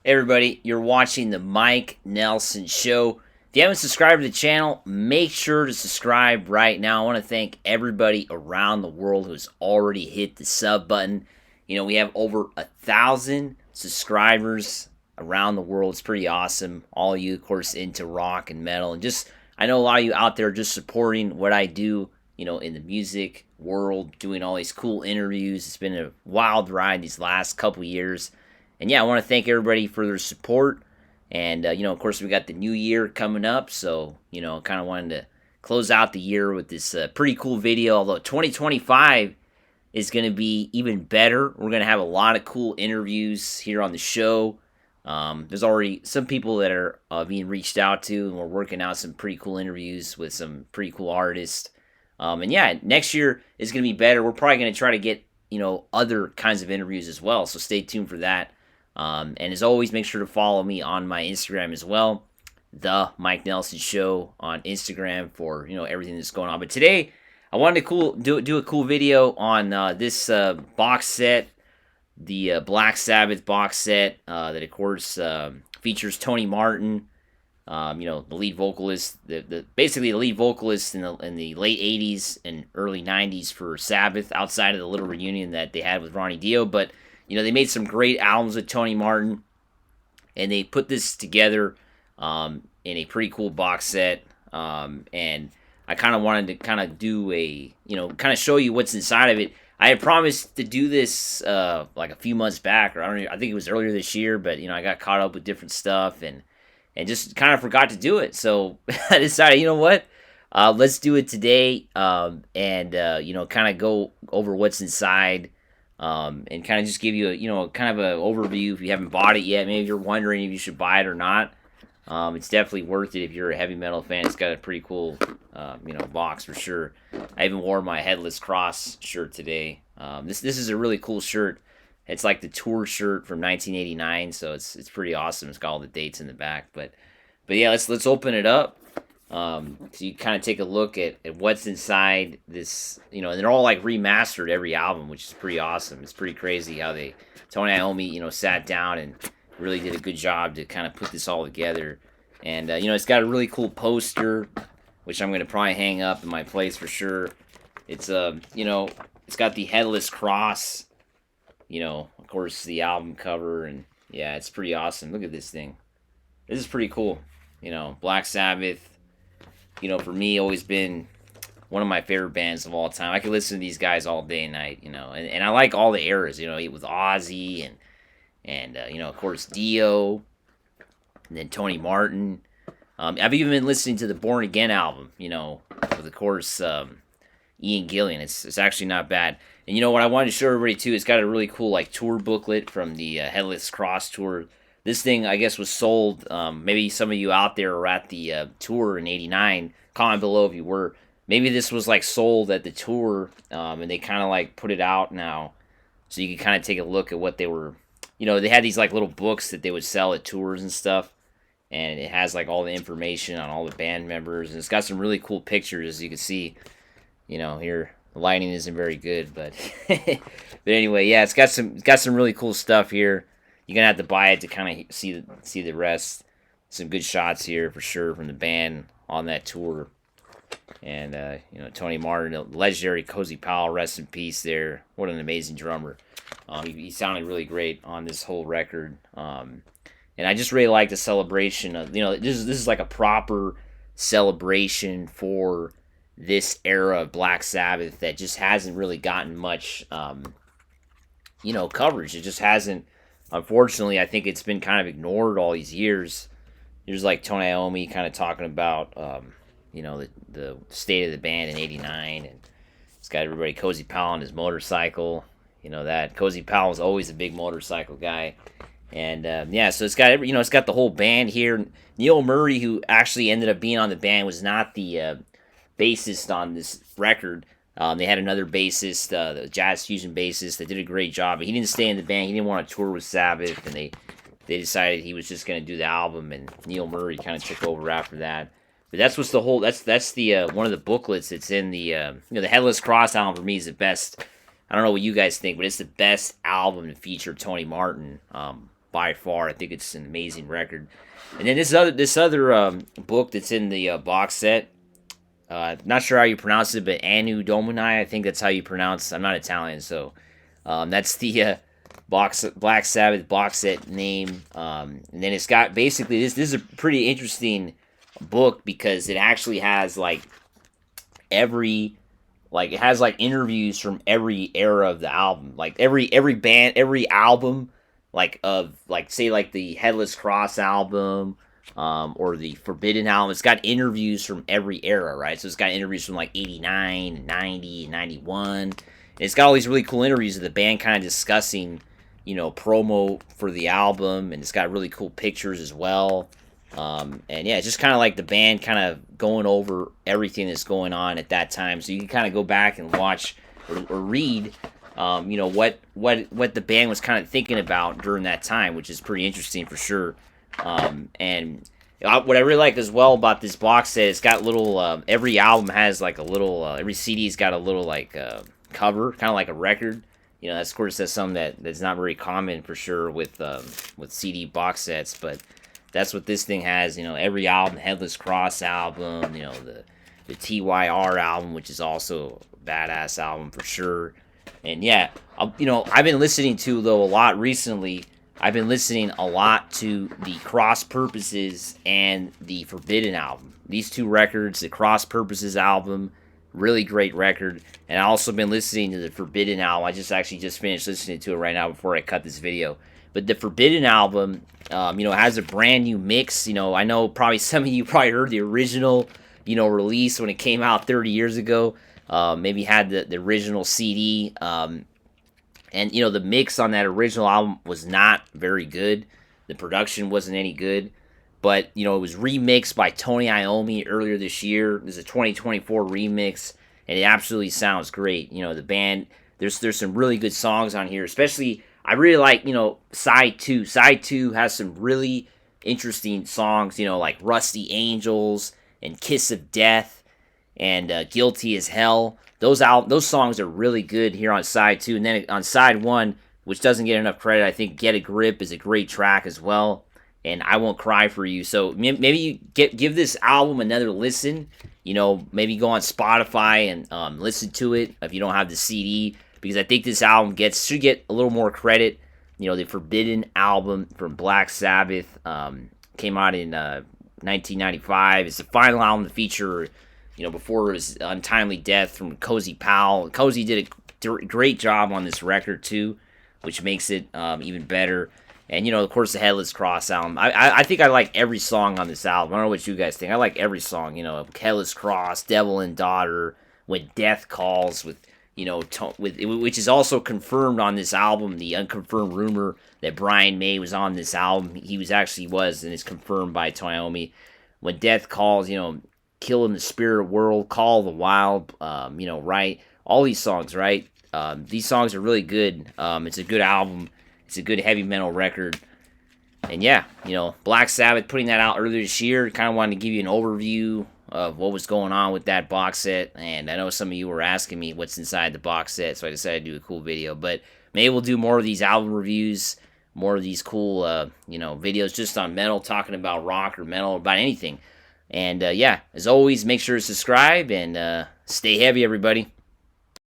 Hey everybody, you're watching the Mike Nelson Show. If you haven't subscribed to the channel, make sure to subscribe right now. I want to thank everybody around the world who's already hit the sub button. You know, we have over 1,000 subscribers around the world. It's pretty awesome. All of you, of course, into rock and metal. And just, I know a lot of you out there just supporting what I do, you know, in the music world, doing all these cool interviews. It's been a wild ride these last couple years. And yeah, I want to thank everybody for their support. And, you know, of course, we got the new year coming up. So, you know, kind of wanted to close out the year with this pretty cool video. Although 2025 is going to be even better. We're going to have a lot of cool interviews here on the show. There's already some people that are being reached out to, and we're working out some pretty cool interviews with some pretty cool artists. And yeah, next year is going to be better. We're probably going to try to get, you know, other kinds of interviews as well. So stay tuned for that. And as always, make sure to follow me on my Instagram as well, the Mike Nelson Show on Instagram for, you know, everything that's going on. But today, I wanted to do a cool video on this box set, the Black Sabbath box set that of course features Tony Martin, you know, the lead vocalist, basically the lead vocalist in the late '80s and early '90s for Sabbath, outside of the little reunion that they had with Ronnie Dio, but. You know, they made some great albums with Tony Martin, and they put this together in a pretty cool box set. And I kind of wanted to kind of do kind of show you what's inside of it. I had promised to do this like a few months back, or I think it was earlier this year, but you know, I got caught up with different stuff and just kind of forgot to do it. So I decided, you know what? Let's do it today, you know, kind of go over what's inside. And kind of just give you kind of an overview if you haven't bought it yet. Maybe you're wondering if you should buy it or not. It's definitely worth it if you're a heavy metal fan. It's got a pretty cool, box for sure. I even wore my Headless Cross shirt today. This is a really cool shirt. It's like the tour shirt from 1989, so it's pretty awesome. It's got all the dates in the back, but yeah, let's open it up. So you kind of take a look at what's inside this, you know, and they're all like remastered every album, which is pretty awesome. It's pretty crazy how Tony Iommi, you know, sat down and really did a good job to kind of put this all together. And, you know, it's got a really cool poster, which I'm going to probably hang up in my place for sure. It's, you know, it's got the Headless Cross, you know, of course, the album cover. And yeah, it's pretty awesome. Look at this thing. This is pretty cool. You know, Black Sabbath. You know, for me, always been one of my favorite bands of all time. I could listen to these guys all day and night, you know, and I like all the eras, you know, with Ozzy and you know, of course, Dio, and then Tony Martin. I've even been listening to the Born Again album, you know, with, of course, Ian Gillan. It's actually not bad. And you know what I wanted to show everybody, too, it's got a really cool, like, tour booklet from the Headless Cross tour. This thing, I guess, was sold. Maybe some of you out there were at the tour in '89. Comment below if you were. Maybe this was like sold at the tour, and they kind of like put it out now, so you can kind of take a look at what they were. You know, they had these like little books that they would sell at tours and stuff, and it has like all the information on all the band members, and it's got some really cool pictures, as you can see. You know, here the lighting isn't very good, but but anyway, yeah, it's got some really cool stuff here. You're gonna have to buy it to kind of see the rest. Some good shots here for sure from the band on that tour. And you know, Tony Martin, legendary Cozy Powell, rest in peace. There, what an amazing drummer. He sounded really great on this whole record. And I just really like the celebration of, you know, this is like a proper celebration for this era of Black Sabbath that just hasn't really gotten much, you know, coverage. It just hasn't. Unfortunately, I think it's been kind of ignored all these years. There's like Tony Iommi kind of talking about, you know, the state of the band in '89, and it's got everybody Cozy Powell on his motorcycle. You know that Cozy Powell was always a big motorcycle guy, and yeah, so it's got it's got the whole band here. Neil Murray, who actually ended up being on the band, was not the bassist on this record. They had another bassist, the jazz fusion bassist, that did a great job, but he didn't stay in the band. He didn't want to tour with Sabbath, and they decided he was just going to do the album, and Neil Murray kind of took over after that. But that's what's the whole. That's the one of the booklets that's in the the Headless Cross album. For me is the best. I don't know what you guys think, but it's the best album to feature Tony Martin by far. I think it's an amazing record. And then this other book that's in the box set. Not sure how you pronounce it, but Anno Domini. I think that's how you pronounce. I'm not Italian, so that's the Black Sabbath box set name. And then it's got basically this is a pretty interesting book because it actually has like it has like interviews from every era of the album, like every band, every album, like of like say like the Headless Cross album, or the Forbidden album. It's got interviews from every era, right? So it's got interviews from like 89, 90, 91. And it's got all these really cool interviews of the band kind of discussing, promo for the album, and it's got really cool pictures as well. And yeah, it's just kind of like the band kind of going over everything that's going on at that time. So you can kind of go back and watch or read, what the band was kind of thinking about during that time, which is pretty interesting for sure. And what I really like as well about this box set, it's got little, every album has like a little, every CD's got a little like cover, kind of like a record. That's of course that's something that's not very common for sure with CD box sets, but that's what this thing has. Every album, Headless Cross album, the TYR album, which is also a badass album for sure. And yeah, I've been listening to, though, a lot recently. I've been listening a lot to the Cross Purposes and the Forbidden album. These two records, the Cross Purposes album, really great record. And I also been listening to the Forbidden album. I just finished listening to it right now before I cut this video. But the Forbidden album, has a brand new mix. I know probably some of you probably heard the original, release when it came out 30 years ago. Maybe had the original CD. And, the mix on that original album was not very good. The production wasn't any good. But, it was remixed by Tony Iommi earlier this year. There's a 2024 remix, and it absolutely sounds great. The band, there's some really good songs on here, especially I really like, side 2. Side 2 has some really interesting songs, like Rusty Angels and Kiss of Death and Guilty as Hell. Those songs are really good here on side 2. And then on side 1, which doesn't get enough credit, I think Get a Grip is a great track as well. And I Won't Cry for You. So maybe you give this album another listen. Maybe go on Spotify and listen to it if you don't have the CD. Because I think this album should get a little more credit. The Forbidden album from Black Sabbath came out in 1995. It's the final album to feature, before his untimely death from Cozy Powell. Cozy did a great job on this record too, which makes it even better. And, of course, the Headless Cross album. I think I like every song on this album. I don't know what you guys think. I like every song. Headless Cross, Devil and Daughter, When Death Calls, which is also confirmed on this album. The unconfirmed rumor that Brian May was on this album, and it's confirmed by Tony Iommi. When Death Calls, Kill in the Spirit World, Call of the Wild, right? All these songs, right? These songs are really good. It's a good album. It's a good heavy metal record. And yeah, Black Sabbath putting that out earlier this year. Kind of wanted to give you an overview of what was going on with that box set. And I know some of you were asking me what's inside the box set, so I decided to do a cool video. But maybe we'll do more of these album reviews, more of these cool, videos just on metal, talking about rock or metal, about anything. And yeah, as always, make sure to subscribe and stay heavy, everybody.